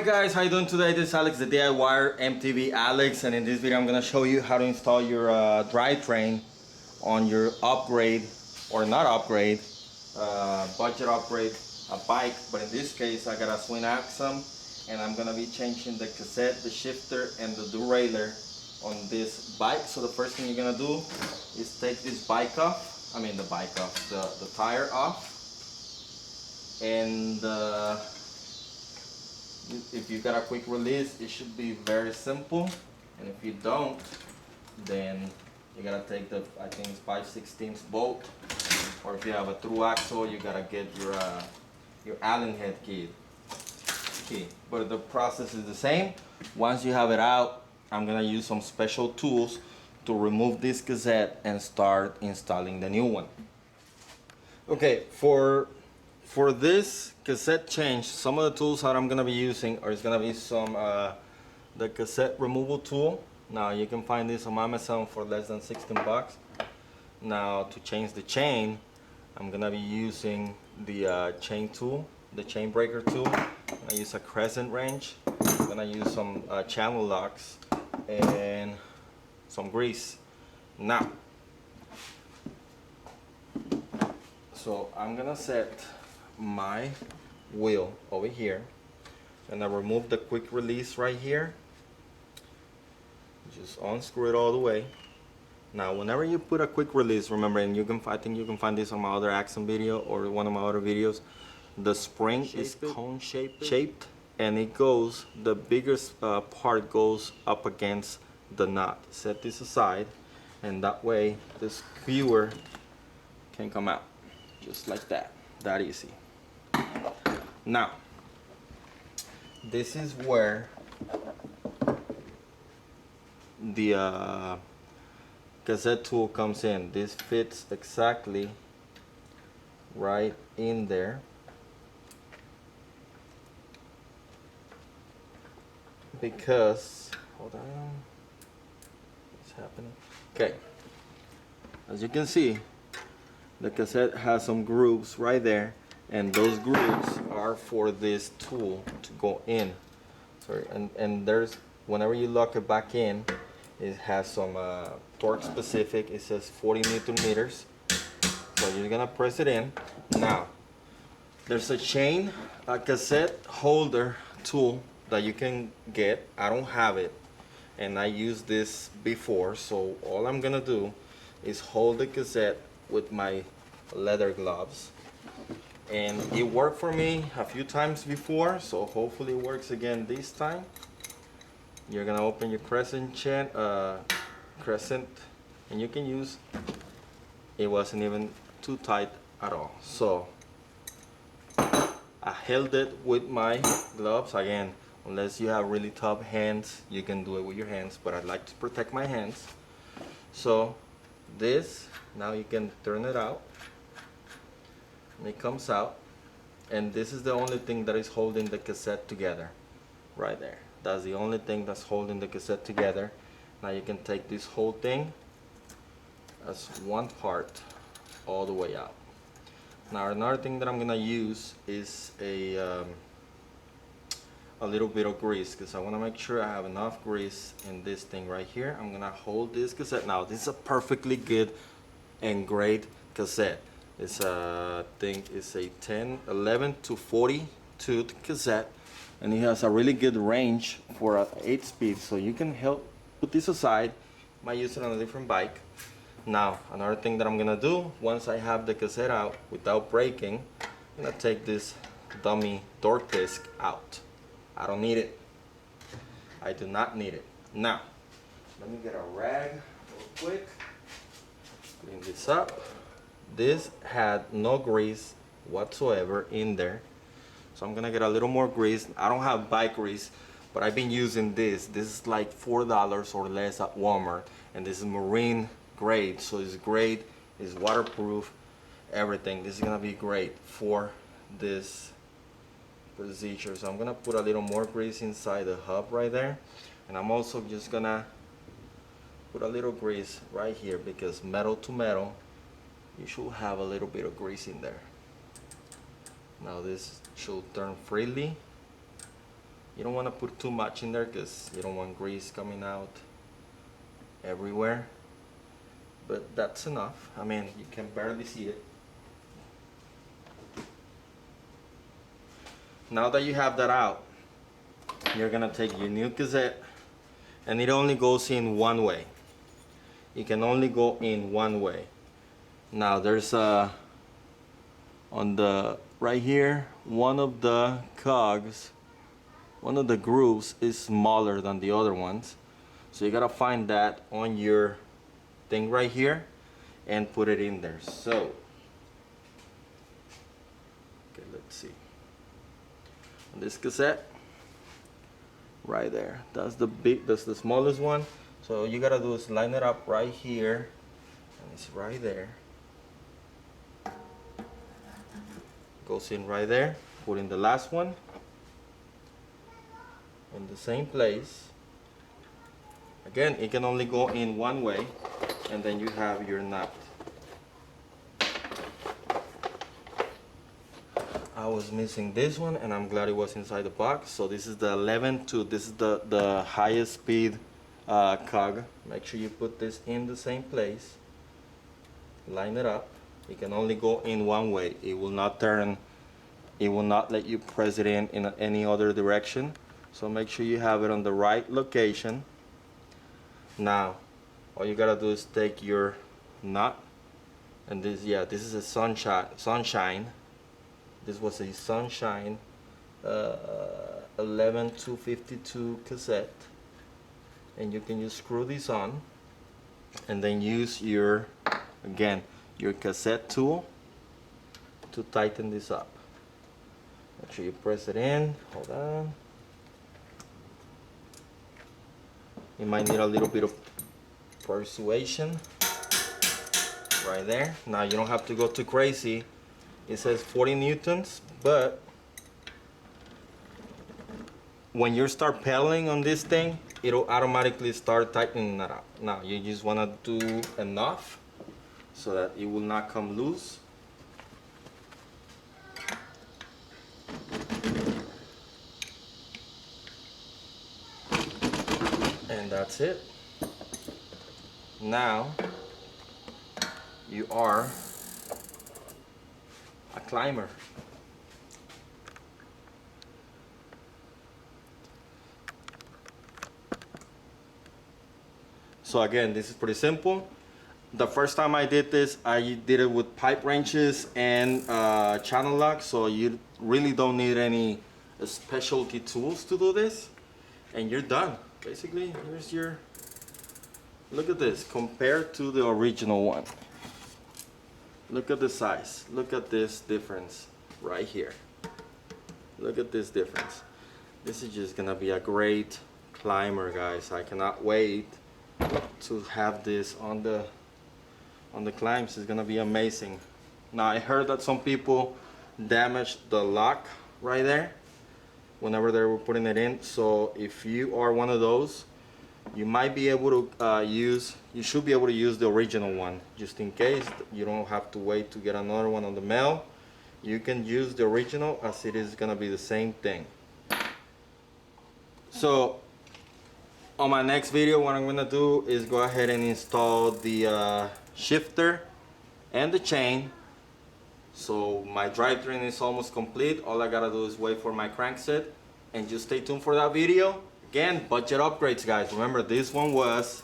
Alright guys, how you doing today? This is Alex, the DIYer, MTB Alex, and in this video I'm going to show you how to install your drivetrain on your upgrade, or not upgrade, budget upgrade, a bike. But in this case I got a Schwinn Axum, and I'm going to be changing the cassette, the shifter, and the derailleur on this bike. So the first thing you're going to do is take this bike off, the tire off, and if you got a quick release, it should be very simple. And if you don't, then you gotta take the, I think it's 5/16 bolt, or if you have a Thru axle, you gotta get your Allen head key. But the process is the same. Once you have it out, I'm gonna use some special tools to remove this cassette and start installing the new one. Okay, for this cassette change, some of the tools that I'm gonna be using is gonna be some the cassette removal tool. Now you can find this on Amazon for less than 16 bucks. Now to change the chain, I'm gonna be using the chain tool, the chain breaker tool. I use a crescent wrench. I'm gonna use some channel locks and some grease. Now, so I'm gonna set my wheel over here, and I remove the quick release right here. Just unscrew it all the way. Now whenever you put a quick release, remember, and I think you can find this on my other Axum video or one of my other videos, the spring is cone shaped, and it goes, the biggest part goes up against the nut. Set this aside, and that way the skewer can come out just like that easy. Now, this is where the cassette tool comes in. This fits exactly right in there. Because, hold on, what's happening? Okay, as you can see, the cassette has some grooves right there, and those grooves are for this tool to go in. Sorry, and there's, whenever you lock it back in, it has some torque specific. It says 40 Newton meters. So you're gonna press it in. Now, there's a chain, a cassette holder tool that you can get. I don't have it, and I used this before. So all I'm gonna do is hold the cassette with my leather gloves, and it worked for me a few times before, so hopefully it works again this time. You're gonna open your crescent, and you can use, it wasn't even too tight at all. So I held it with my gloves. Again, unless you have really tough hands, you can do it with your hands, but I like to protect my hands. So this, now you can turn it out, and it comes out, and this is the only thing that is holding the cassette together right there. That's the only thing that's holding the cassette together. Now you can take this whole thing as one part all the way out. Now another thing that I'm gonna use is a little bit of grease, because I want to make sure I have enough grease in this thing right here. I'm gonna hold this cassette. Now this is a perfectly good and great cassette. It's a, I think it's a 11 to 40 tooth cassette, and it has a really good range for a 8-speed. So you can help put this aside. Might use it on a different bike. Now another thing that I'm gonna do, once I have the cassette out without breaking, I'm gonna take this dummy door disc out. I don't need it. I do not need it. Now let me get a rag real quick, clean this up. This had no grease whatsoever in there, so I'm gonna get a little more grease. I don't have bike grease, but I've been using this. This is like $4 or less at Walmart, and this is marine grade, so it's great. It's waterproof, everything. This is gonna be great for this procedure. So I'm gonna put a little more grease inside the hub right there, and I'm also just gonna put a little grease right here, because metal to metal, you should have a little bit of grease in there. Now this should turn freely You don't want to put too much in there because you don't want grease coming out everywhere. But that's enough. I mean, you can barely see it. Now that you have that out, you're gonna take your new cassette, and it only goes in one way. It can only go in one way. Now there's on the right here, one of the cogs, one of the grooves is smaller than the other ones. So you gotta find that on your thing right here and put it in there. So, okay, let's see. On this cassette, right there, that's the smallest one. So all you gotta do is line it up right here, and it's right there. Goes in right there. Put in the last one in the same place. Again, it can only go in one way, and then you have your nut. I was missing this one, and I'm glad it was inside the box. So this is the 11-2. This is the highest speed cog. Make sure you put this in the same place. Line it up. It can only go in one way. It will not turn. It will not let you press it in any other direction. So make sure you have it on the right location. Now, all you gotta do is take your nut, and this is a sunshine. This was a sunshine 11-252 cassette, and you can just screw this on, and then use your cassette tool to tighten this up. Make sure you press it in. Hold on. You might need a little bit of persuasion right there. Now you don't have to go too crazy. It says 40 newtons, but when you start pedaling on this thing, it'll automatically start tightening that up. Now you just want to do enough so that it will not come loose. And that's it. Now you are a climber. So again, this is pretty simple. The first time I did this, I did it with pipe wrenches and channel lock, so you really don't need any specialty tools to do this, and you're done. Basically, here's your, look at this compared to the original one. Look at the size. Look at this difference right here. Look at this difference. This is just gonna be a great climber, guys. I cannot wait to have this on the climbs. It's gonna be amazing. Now I heard that some people damaged the lock right there whenever they were putting it in. So if you are one of those, you might be able to you should be able to use the original one, just in case you don't have to wait to get another one on the mail. You can use the original, as it is gonna be the same thing. So on my next video, what I'm gonna do is go ahead and install the shifter and the chain. So my drivetrain is almost complete. All I gotta do is wait for my crankset, and just stay tuned for that video. Again, budget upgrades, guys. Remember, this one was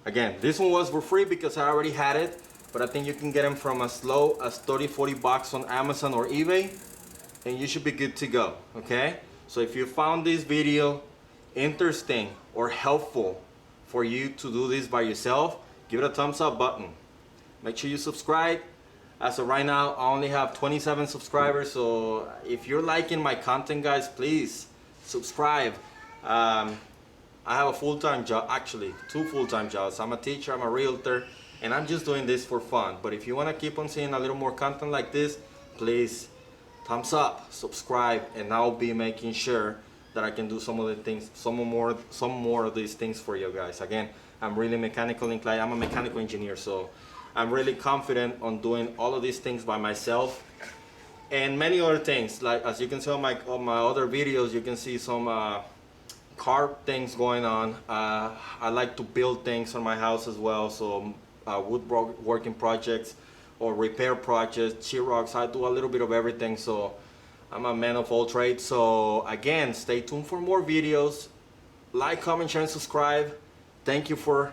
for free because I already had it, but I think you can get them from as low as 30-40 bucks on Amazon or eBay, and you should be good to go. Okay, so if you found this video interesting or helpful for you to do this by yourself, give it a thumbs up button. Make sure you subscribe. As of right now, I only have 27 subscribers, so if you're liking my content, guys, please subscribe. I have a full-time job, actually 2 full-time jobs. I'm a teacher, I'm a realtor, and I'm just doing this for fun. But if you want to keep on seeing a little more content like this, please thumbs up, subscribe, and I'll be making sure that I can do some of the things, some more of these things for you guys. Again, I'm really mechanical inclined. I'm a mechanical engineer, so I'm really confident on doing all of these things by myself. and many other things. Like as you can see on my other videos, you can see some car things going on. I like to build things on my house as well, so woodworking projects or repair projects, sheetrocks. I do a little bit of everything, so I'm a man of all trades. So again, stay tuned for more videos. Like, comment, share, and subscribe. Thank you for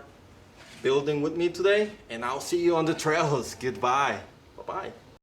building with me today, and I'll see you on the trails. Goodbye. Bye-bye.